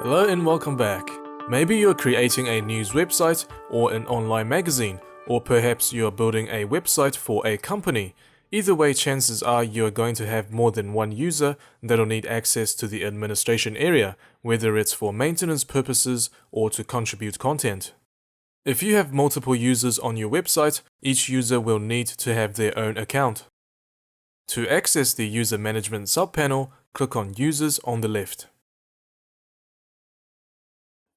Hello and welcome back. Maybe you're creating a news website or an online magazine, or perhaps you're building a website for a company. Either way, chances are you're going to have more than one user that'll need access to the administration area, whether it's for maintenance purposes or to contribute content. If you have multiple users on your website, each user will need to have their own account. To access the User Management subpanel, click on Users on the left.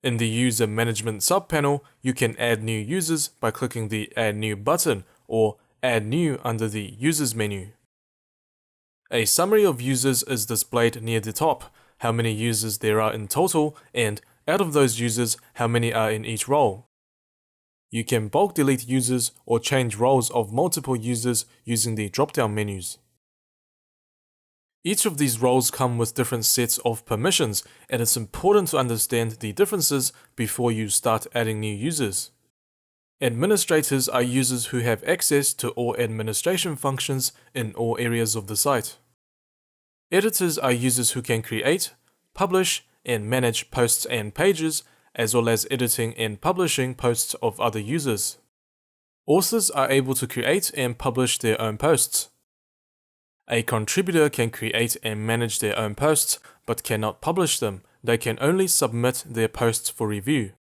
In the User Management subpanel, you can add new users by clicking the Add New button or Add New under the Users menu. A summary of users is displayed near the top, how many users there are in total, and out of those users, how many are in each role. You can bulk delete users or change roles of multiple users using the drop-down menus. Each of these roles come with different sets of permissions, and it's important to understand the differences before you start adding new users. Administrators are users who have access to all administration functions in all areas of the site. Editors are users who can create, publish, and manage posts and pages, as well as editing and publishing posts of other users. Authors are able to create and publish their own posts. A contributor can create and manage their own posts, but cannot publish them. They can only submit their posts for review.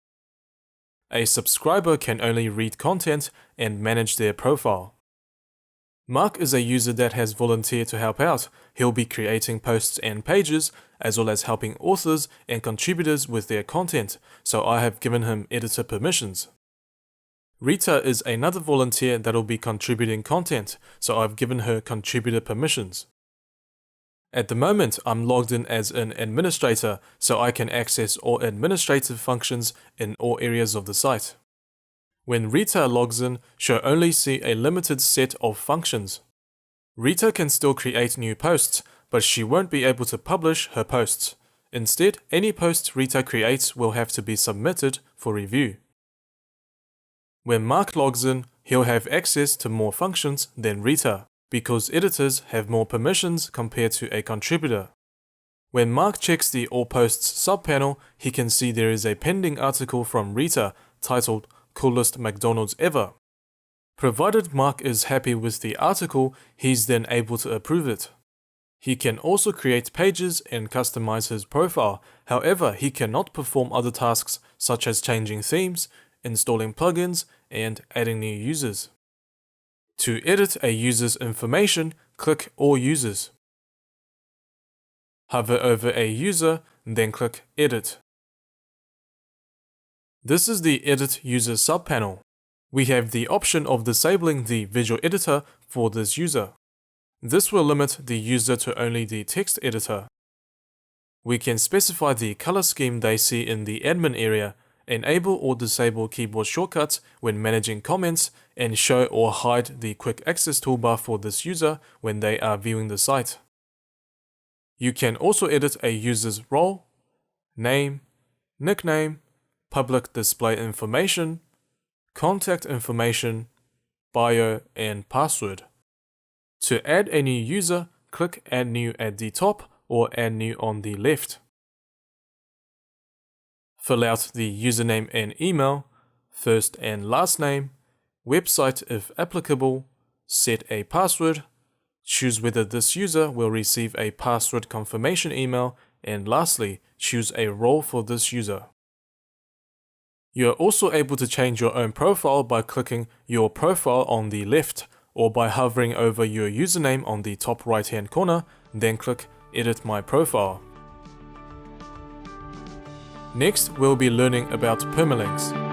A subscriber can only read content and manage their profile. Mark is a user that has volunteered to help out. He'll be creating posts and pages, as well as helping authors and contributors with their content, so I have given him editor permissions. Rita is another volunteer that will be contributing content, so I've given her contributor permissions. At the moment, I'm logged in as an administrator, so I can access all administrative functions in all areas of the site. When Rita logs in, she'll only see a limited set of functions. Rita can still create new posts, but she won't be able to publish her posts. Instead, any post Rita creates will have to be submitted for review. When Mark logs in, he'll have access to more functions than Rita, because editors have more permissions compared to a contributor. When Mark checks the All Posts subpanel, he can see there is a pending article from Rita titled Coolest McDonald's Ever. Provided Mark is happy with the article, he's then able to approve it. He can also create pages and customize his profile. However, he cannot perform other tasks such as changing themes, installing plugins, and adding new users. To edit a user's information, click All Users. Hover over a user, then click Edit. This is the Edit User subpanel. We have the option of disabling the visual editor for this user. This will limit the user to only the text editor. We can specify the color scheme they see in the admin area, enable or disable keyboard shortcuts when managing comments, and show or hide the quick access toolbar for this user when they are viewing the site. You can also edit a user's role, name, nickname, public display information, contact information, bio, and password. To add a new user, click Add New at the top or Add New on the left. Fill out the username and email, first and last name, website if applicable, set a password, choose whether this user will receive a password confirmation email, and lastly, choose a role for this user. You are also able to change your own profile by clicking Your Profile on the left, or by hovering over your username on the top right hand corner, then click Edit My Profile. Next, we'll be learning about permalinks.